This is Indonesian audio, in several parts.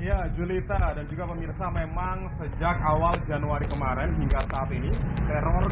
Ya, Julita dan juga pemirsa, memang sejak awal Januari kemarin hingga saat ini teror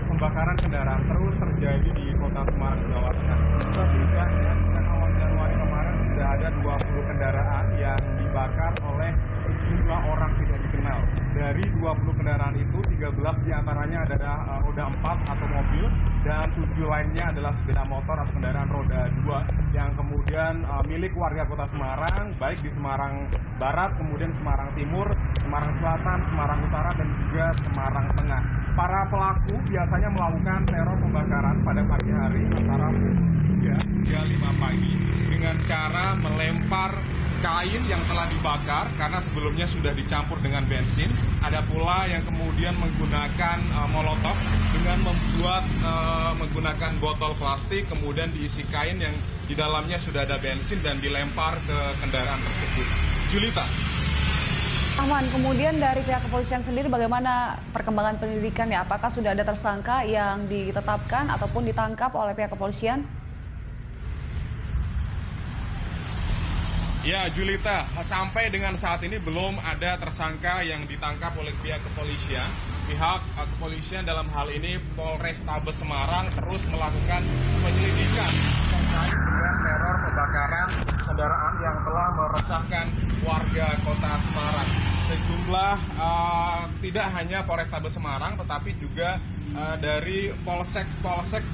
pembakaran kendaraan terus terjadi di Kota Semarang, Jawa Tengah. Setidaknya sejak awal Januari kemarin sudah ada 20 kendaraan yang dibakar oleh sejumlah orang tidak dikenal. Dari 20 kendaraan itu, 13 diantaranya adalah roda 4 atau mobil, dan 7 lainnya adalah sepeda motor atau kendaraan roda 2 yang kemudian milik warga Kota Semarang, baik di Semarang Barat, kemudian Semarang Timur, Semarang Selatan, Semarang Utara, dan juga Semarang Tengah. Para pelaku biasanya melakukan teror pembakaran pada pagi hari antara pukul 3 hingga 5 pagi dengan cara melempar kain yang telah dibakar karena sebelumnya sudah dicampur dengan bensin. Ada pula yang kemudian menggunakan molotov dengan menggunakan botol plastik, kemudian diisi kain yang di dalamnya sudah ada bensin dan dilempar ke kendaraan tersebut. Julita. Rahman, kemudian dari pihak kepolisian sendiri bagaimana perkembangan penyelidikan ya? Apakah sudah ada tersangka yang ditetapkan ataupun ditangkap oleh pihak kepolisian? Ya, Julita, sampai dengan saat ini belum ada tersangka yang ditangkap oleh pihak kepolisian. Pihak kepolisian dalam hal ini Polrestabes Semarang terus melakukan penyelidikan terkait dengan teror pembakaran kendaraan yang telah meresahkan warga Kota Semarang. Sejumlah tidak hanya Polrestabes Semarang, tetapi juga dari polsek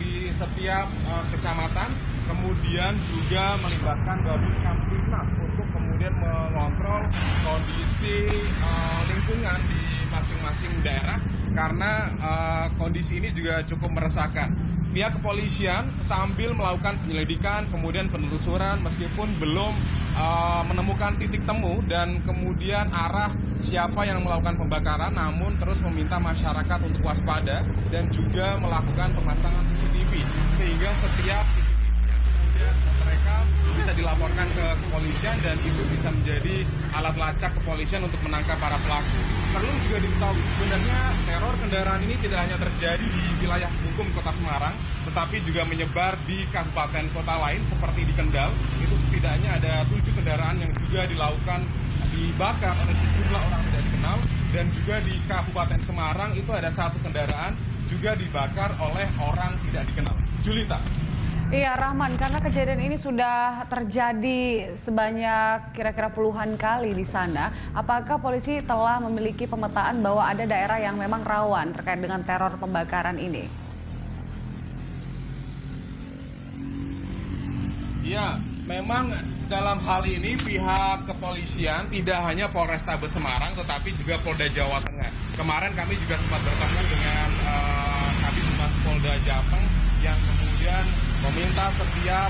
di setiap kecamatan, kemudian juga melibatkan Babin Kamtibmas untuk kemudian mengontrol kondisi lingkungan di masing-masing daerah karena kondisi ini juga cukup meresahkan. Pihak kepolisian sambil melakukan penyelidikan, kemudian penelusuran meskipun belum menemukan titik temu dan kemudian arah siapa yang melakukan pembakaran, namun terus meminta masyarakat untuk waspada dan juga melakukan pemasangan CCTV sehingga setiap kemudian mereka bisa dilaporkan ke kepolisian dan itu bisa menjadi alat lacak kepolisian untuk menangkap para pelaku. Perlu juga diketahui sebenarnya teror kendaraan ini tidak hanya terjadi di wilayah hukum Kota Semarang, tetapi juga menyebar di kabupaten kota lain seperti di Kendal. Itu setidaknya ada 7 kendaraan yang juga dibakar oleh sejumlah orang tidak dikenal, dan juga di Kabupaten Semarang itu ada 1 kendaraan juga dibakar oleh orang tidak dikenal. Julita. Iya, Rahman, karena kejadian ini sudah terjadi sebanyak kira-kira puluhan kali di sana, apakah polisi telah memiliki pemetaan bahwa ada daerah yang memang rawan terkait dengan teror pembakaran ini? Ya, memang dalam hal ini pihak kepolisian tidak hanya Polrestabes Semarang tetapi juga Polda Jawa Tengah. Kemarin kami juga sempat bertemu dengan Kabid Humas Polda Jateng yang kemudian meminta setiap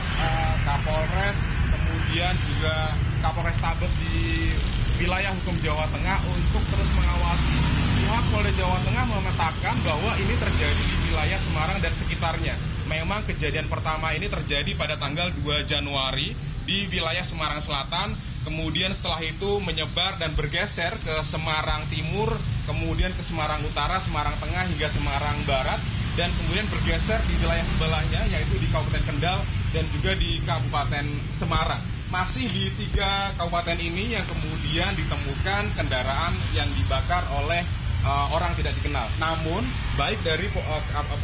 Kapolres, kemudian juga Kapolrestabes di wilayah hukum Jawa Tengah untuk terus mengawasi. Pihak Polda Jawa Tengah memetakan bahwa ini terjadi di wilayah Semarang dan sekitarnya. Memang kejadian pertama ini terjadi pada tanggal 2 Januari di wilayah Semarang Selatan, kemudian setelah itu menyebar dan bergeser ke Semarang Timur, kemudian ke Semarang Utara, Semarang Tengah, hingga Semarang Barat, dan kemudian bergeser di wilayah sebelahnya, yaitu di Kabupaten Kendal dan juga di Kabupaten Semarang. Masih di 3 kabupaten ini yang kemudian ditemukan kendaraan yang dibakar oleh orang tidak dikenal. Namun, baik dari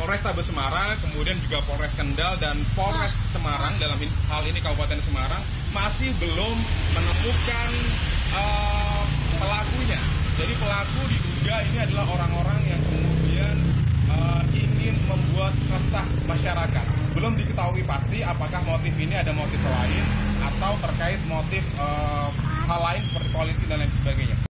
Polrestabes Semarang, kemudian juga Polres Kendal dan Polres Semarang, dalam hal ini Kabupaten Semarang, masih belum menemukan pelakunya. Jadi pelaku diduga ini adalah orang-orang yang kemudian ingin membuat resah masyarakat. Belum diketahui pasti apakah motif ini ada motif lain atau terkait motif hal lain seperti politik dan lain sebagainya.